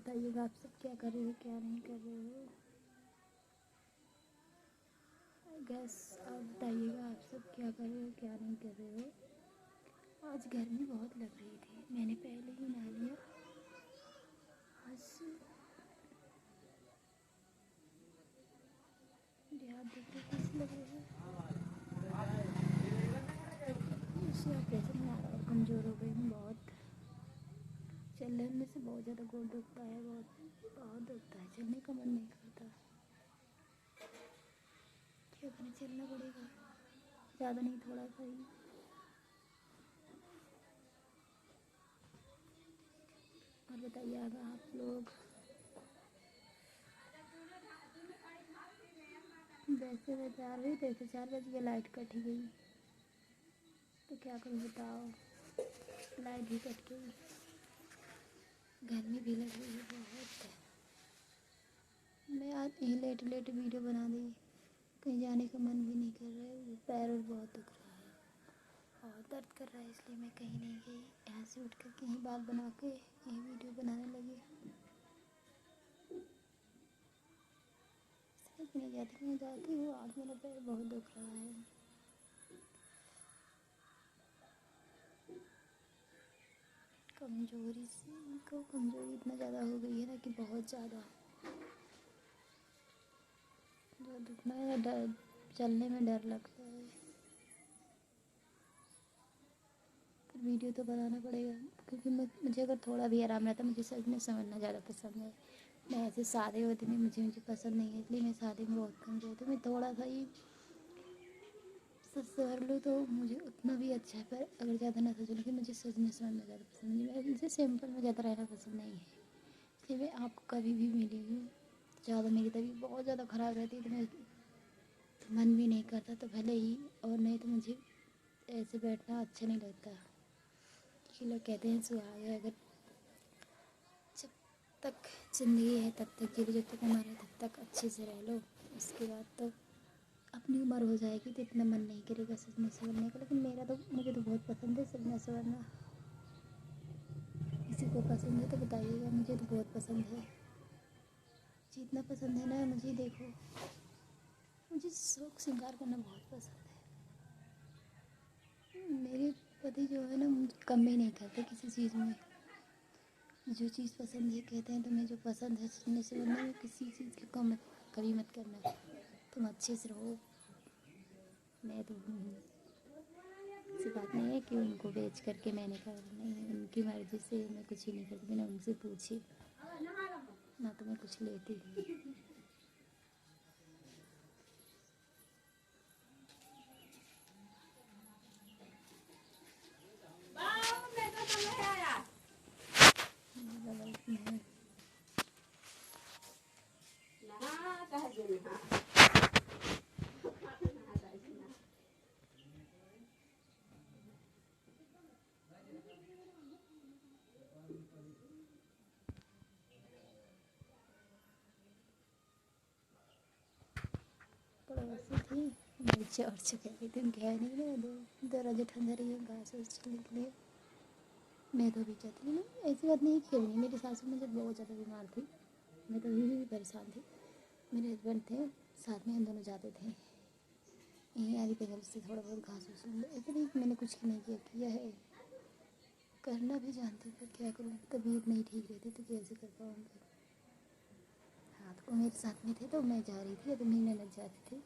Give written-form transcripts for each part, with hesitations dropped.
बताइएगा आप सब क्या कर रहे हो क्या नहीं कर रहे हो। गैस आप बताइएगा आप सब क्या कर रहे हो क्या नहीं कर रहे हो। आज गर्मी बहुत लग रही थी, मैंने पहले ही नहा लिया। आज मेरे हाथ देख के कैसे लग रहे हैं। इससे ऑपरेशन में आ रहा और कमज़ोर हो गई हूँ बहुत। चलने में से बहुत ज़्यादा गोड़ दुखता है, बहुत बहुत दुखता है, चलने का मन नहीं करता। क्या करें, चलना पड़ेगा, ज़्यादा नहीं थोड़ा सा ही। और बताइएगा आप लोग। वैसे मैं 4 बजे थे, 4 बज गए, लाइट कट ही गई तो क्या करूँ बताओ। लाइट भी कट गई, गर्मी भी लग रही है बहुत। मैं आज यहीं लेट लेट वीडियो बना दी, कहीं जाने का मन भी नहीं कर रहा है, पैर और बहुत दुख रहा है और दर्द कर रहा है, इसलिए मैं कहीं नहीं गई। यहाँ से उठ कर कहीं बाल बना के यहीं वीडियो बनाने लगी। सच नहीं जाती, मैं जाती हूँ, आज मेरा पैर बहुत दुख रहा है। कमज़ोरी इतना ज़्यादा हो गई है ना कि बहुत ज़्यादा जो दुखना है, डर चलने में डर लगता है। पर वीडियो तो बनाना पड़ेगा, क्योंकि मुझे अगर थोड़ा भी आराम रहता, मुझे सच में समझना ज़्यादा पसंद है। मैं ऐसे सादे होते में मुझे पसंद नहीं है, इसलिए मैं शादी में बहुत कम रहती हूँ। मैं थोड़ा सा ही सर लूँ तो मुझे उतना भी अच्छा है, पर अगर ज़्यादा ना सोचूँ कि मुझे सजने संवरना ज़्यादा पसंद नहीं है, मुझे सिंपल में ज़्यादा रहना पसंद नहीं है। इसलिए मैं आपको कभी भी मिली हूँ, ज़्यादा मेरी तबीयत बहुत ज़्यादा ख़राब रहती है तो मैं तो मन भी नहीं करता, तो भले ही, और नहीं तो मुझे ऐसे बैठना अच्छा नहीं लगता। कि लोग कहते हैं सुहाग है, अगर जब तक ज़िंदगी है तब तक जी लो, जब तक उम्र है तब तक अच्छे से रह लो। उसके बाद तो अपनी उम्र हो जाएगी तो इतना मन नहीं करेगा सजने संवरने का। लेकिन मुझे तो बहुत पसंद है सजना संवरना। किसी को पसंद है तो बताइएगा, मुझे तो बहुत पसंद है। जितना पसंद है ना, मुझे देखो, मुझे शौक श्रृंगार करना बहुत पसंद है। मेरे पति जो है ना, मुझे कमी नहीं करते किसी चीज़ में। जो चीज़ पसंद है कहते हैं तुम्हें जो पसंद है सजने संवरने में, किसी चीज़ की कमी मत करना, तुम अच्छे से रहो। मैं तो ऐसी बात नहीं है कि उनको बेच करके मैंने कर, नहीं, उनकी मर्ज़ी से मैं कुछ ही नहीं करती, मैंने उनसे पूछी ना, तो मैं कुछ लेती ही। पड़ोसी थी नीचे और कह रही थी, उनके है नहीं ना, दरवाजे ठंडा रही है घास वास चलने के लिए। मैं तो भी चाहती हूँ, ऐसी बात नहीं कि नहीं, मेरी सासू में जब बहुत ज़्यादा बीमार थी, मैं तो भी परेशान थी। मेरे हस्बैंड थे, साथ में हम दोनों जाते थे यहीं आरी बगल से थोड़ा बहुत घास वास, इतनी मैंने कुछ नहीं किया है, करना भी जानती हूँ, पर क्या करूँ, तबीयत नहीं ठीक रहती तो कैसे कर पाऊँगी। हाँ, तो वो मेरे साथ में थे तो मैं जा रही थी, तो मेरी ननद जाती थी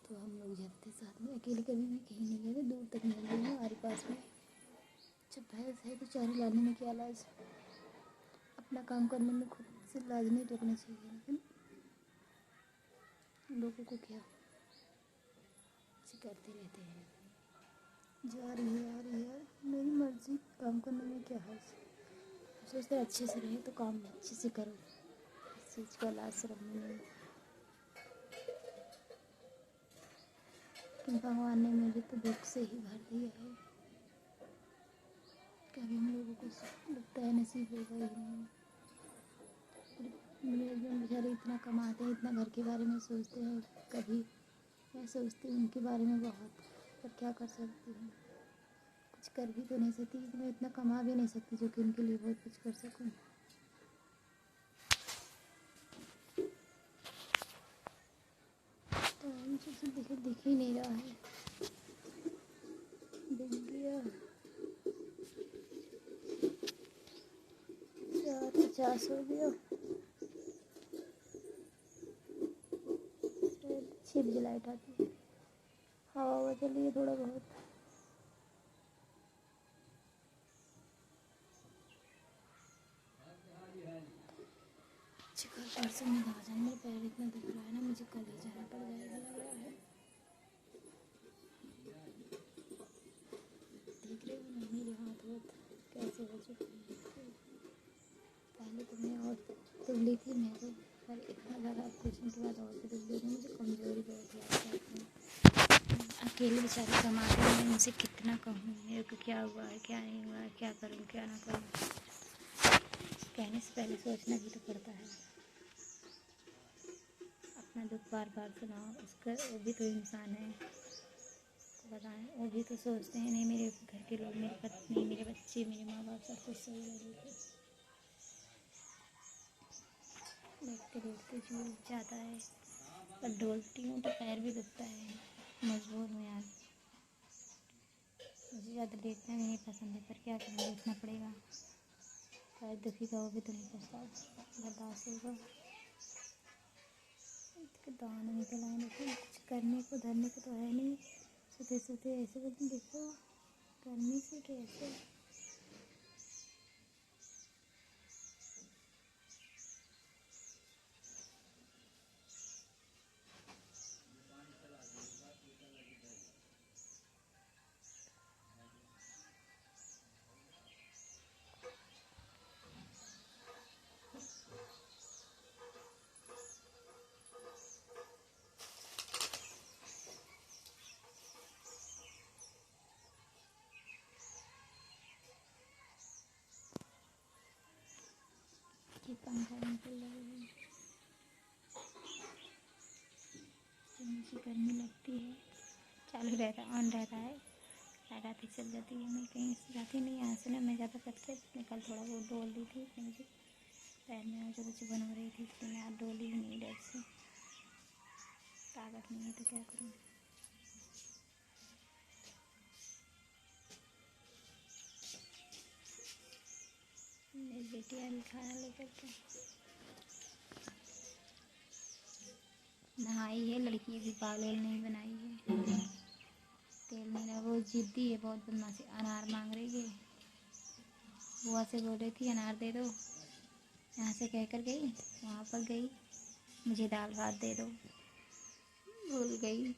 तो हम लोग जाते थे साथ में। अकेले कभी भी कहीं नहीं गए, दूर तक नहीं गई हूँ, आरी पास में। जब भैंस है तो चारे लाने में क्या लाज, अपना काम करने में खुद से लाज नहीं रखना चाहिए, लेकिन लोगों को क्या करते रहते हैं। जा रही है आ रही है, मेरी मर्जी, काम करने में क्या है। सोचते अच्छे से रहे तो काम अच्छे से करो, इस चीज़ का लाज रखने में। कि भगवान ने मुझे तो दुख से ही भर दिया है, कभी हम लोगों को लगता है नसीब होगा ही नहीं। मेरे हस्बैंड बेचारे इतना कमाते हैं, इतना घर के बारे में सोचते हैं, कभी मैं सोचती हूँ उनके बारे में बहुत, पर क्या कर सकती हूँ, कुछ कर भी तो नहीं सकती, क्योंकि मैं इतना कमा भी नहीं सकती जो कि उनके लिए बहुत कुछ कर सकूँ। दिख ही नहीं रहा है। दिख गया 4:50 हो गया। अच्छी भी लाइट आती है, हवा चली है थोड़ा बहुत। कल परसों में आ जाए, मेरा पैर इतना दुख रहा है ना, मुझे कल ही जाना पड़ जाएगा लग रहा है। देख रहे हो ना मेरे हाथ बहुत कैसे हो चुके हैं। पहले तो मैं और दुबली थी, मैं तो पर इतना ज़्यादा ऑपरेशन के बाद और भी दुबली थी। मुझे कमज़ोरी बहुत लगती है। अकेले बेचारे कमाते हैं, मैं उनसे कितना कहूँ मेरे को क्या हुआ है क्या नहीं हुआ है, क्या करूँ क्या ना करूँ। कहने से पहले सोचना भी तो पड़ता है। अपना दुख बार बार सुनाओ, उसका वो भी तो इंसान है, तो बताएं वो भी तो सोचते हैं नहीं मेरे घर के लोग, मेरी पत्नी, मेरे बच्चे, मेरे माँ बाप सब कुछ सही रहेगा। देखते देखते झूठ जाता है, पर डोलती हूँ तो पैर भी दुखता है। मजबूर हूँ यार, मुझे ज़्यादा देखना भी नहीं पसंद है, पर क्या करूँ देखना पड़ेगा। पैर दुखी का वो भी तो नहीं पछता बर्दाश्त होगा। दाना निकल आए, देखो कुछ करने को धरने को तो है नहीं। सोते सोते ऐसे बोलते देखो गर्मी से कैसे। ये पंखा निकल रहा है, तो मुझे गर्मी लगती है। चालू रहता ऑन रहता है, लाइट आती चल जाती है। मैं कहीं से जाती नहीं यहाँ से ना, मैं ज़्यादा करते कल थोड़ा बहुत डोल दी थी, मुझे पैर में ज़्यादा चुभन हो रही थी, इसलिए मैं आज डोली ही नहीं डर से। ताकत नहीं है तो क्या करूँ। मेरी बेटी आ रही खाना लेकर के, नहाई है लड़की, अभी बाल वाल नहीं बनाई है, तेल नहीं लगा। वो जिद्दी है बहुत, बदमाशी, अनार मांग रही है। बुआ से बोल रही थी अनार दे दो, यहाँ से कह कर गई, वहाँ पर गई मुझे दाल भात दे दो, भूल गई।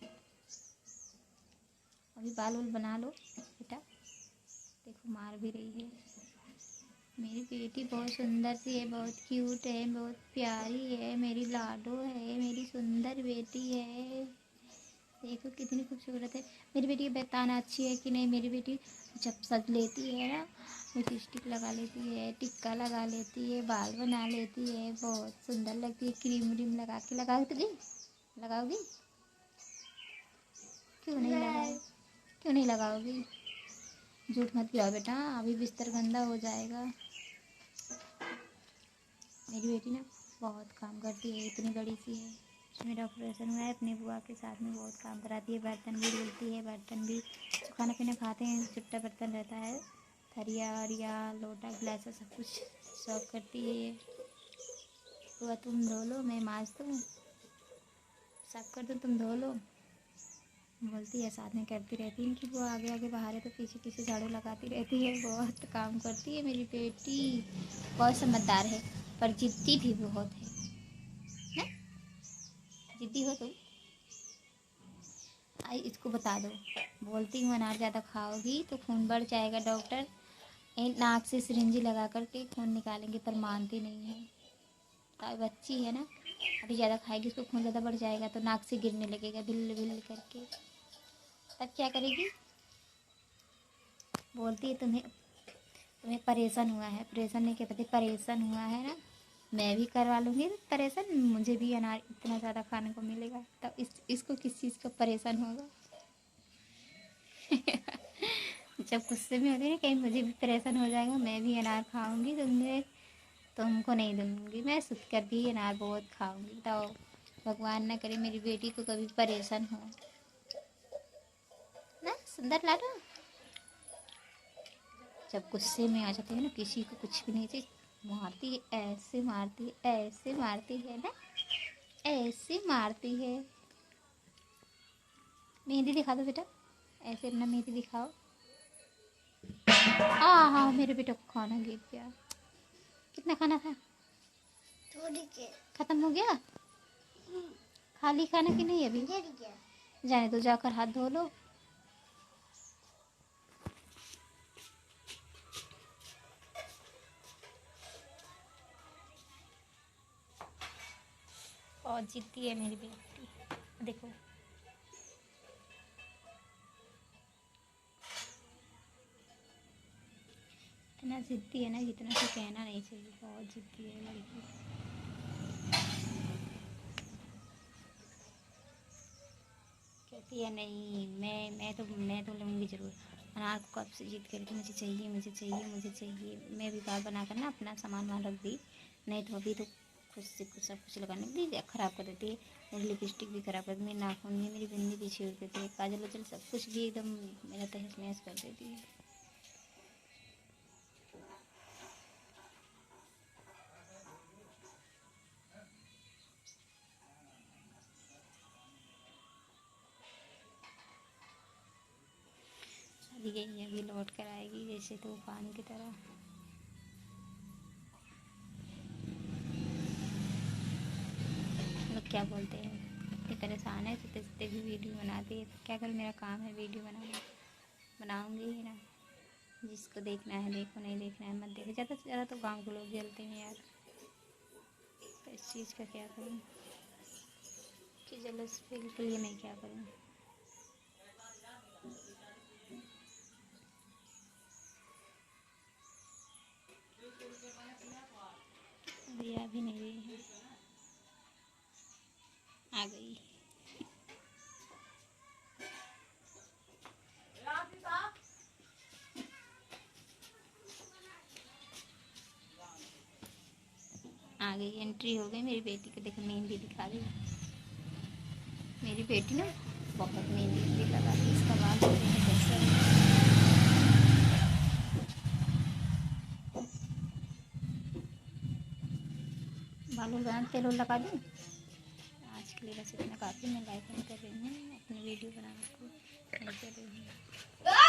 अभी बाल वाल बना लो बेटा, देखो मार भी रही है। मेरी बेटी बहुत सुंदर सी है, बहुत क्यूट है, बहुत प्यारी है, मेरी लाडो है, मेरी सुंदर बेटी है। देखो कितनी खूबसूरत है मेरी बेटी। बताना अच्छी है कि नहीं मेरी बेटी। जब सज लेती है ना, लिपस्टिक लगा लेती है, टिक्का लगा लेती है, बाल बना लेती है, बहुत सुंदर लगती है। क्रीम व्रीम लगा के लगाओगी, लगाओगी क्यों नहीं लगाओ, क्यों नहीं लगाओगी। झूठ मत गिराओ बेटा, अभी बिस्तर गंदा हो जाएगा। मेरी बेटी ना बहुत काम करती है, इतनी बड़ी सी है। मेरा ऑपरेशन हुआ है, अपनी बुआ के साथ में बहुत काम कराती है, बर्तन भी धुलती है, बर्तन भी जो खाना पीना खाते हैं चुट्टा बर्तन रहता है, थरिया वरिया लोटा गिलास सब कुछ साफ करती है ये। बुआ तुम धो लो, मैं माँज दूँ, साफ कर दूँ, तुम धो लो, बोलती है। साथ में करती रहती है इनकी बुआ, आगे आगे बाहर है तो पीछे पीछे झाड़ू लगाती रहती है। बहुत काम करती है मेरी बेटी, बहुत समझदार है, पर जिद्दी भी बहुत है ना। जिद्दी हो तुम, आई इसको बता दो, बोलती हूँ अनार ज़्यादा खाओगी तो खून बढ़ जाएगा, डॉक्टर नाक से सिरिंजी लगा करके खून निकालेंगे, पर मानती नहीं है। तो बच्ची है ना, अभी ज़्यादा खाएगी उसको खून ज़्यादा बढ़ जाएगा तो नाक से गिरने लगेगा बिल बिल करके, तब क्या करेगी। बोलती है तुम्हें तुम्हें परेशान हुआ है, परेशान नहीं, क्या पता परेशान हुआ है ना, मैं भी करवा लूँगी परेशान, मुझे भी अनार इतना ज़्यादा खाने को मिलेगा, तब इसको किस चीज़ का परेशान होगा। जब गुस्से में होगी ना कहीं मुझे भी परेशान हो जाएगा, मैं भी अनार खाऊंगी, तुमको नहीं दूंगी, मैं सुध कर भी अनार बहुत खाऊंगी। बताओ भगवान ना करे मेरी बेटी को कभी परेशान हो ना। सुंदर लाडू जब गुस्से में आ जाते हैं ना, किसी को कुछ भी नहीं चाहिए, मारती है, ऐसे मारती है, ऐसे मारती है ना, ऐसे मारती है। मेहंदी दिखा दो बेटा, ऐसे अपना मेहंदी दिखाओ। हाँ हाँ, मेरे बेटा को खाना गिर गया। कितना खाना था? थोड़ी के खत्म हो गया। खाली खाना कि नहीं अभी? जाने दो, जाकर हाथ धो लो। और जिद्दी है मेरी बेटी, देखो इतना जिद्दी है ना, जितना तो कहना नहीं चाहिए, बहुत जिद्दी है लड़की। कहती है नहीं, मैं तो लूँगी ज़रूर। अनार को कब से जिद करी थी, मुझे चाहिए, मुझे चाहिए, मुझे चाहिए। मैं भी बार बना कर ना अपना सामान वहाँ रख दी, नहीं तो अभी तो खुद से कुछ सब कुछ लगाने लगी, ख़राब कर देती है। मेरी लिपस्टिक भी ख़राब कर देती है, मेरी नाखून भी, मेरी बिंदी भी छीड़ देती है, काजल वजल सब कुछ भी एकदम मेरा तहस नहस कर देती है। अभी गई है, अभी लौट कर आएगी जैसे तूफान की तरह। लोग क्या बोलते हैं, इतनी परेशान है तो तेरे भी वीडियो बनाती है, तो क्या करूँ, मेरा काम है वीडियो बनाना, बनाऊँगी ही ना। जिसको देखना है देखो, नहीं देखना है मत देखो। ज़्यादा से ज़्यादा तो गाँव के लोग जलते हैं यार, तो इस चीज़ का क्या करूँ कि जलस फील के लिए मैं क्या करूँ। अभी आ भी नहीं रही है, आ गई। आ गई, एंट्री हो गई मेरी बेटी को। देखो मेहंदी दिखा रही, मेरी बेटी ना बहुत मेहंदी लगाती है। इसका बाल होते हैं कैसे, बालों में तेल लगा दूँ। आज के लिए बस इतना काफ़ी। मैं लाइक नहीं कर रही हूँ, अपनी वीडियो बनाने को नहीं कर रही हूँ।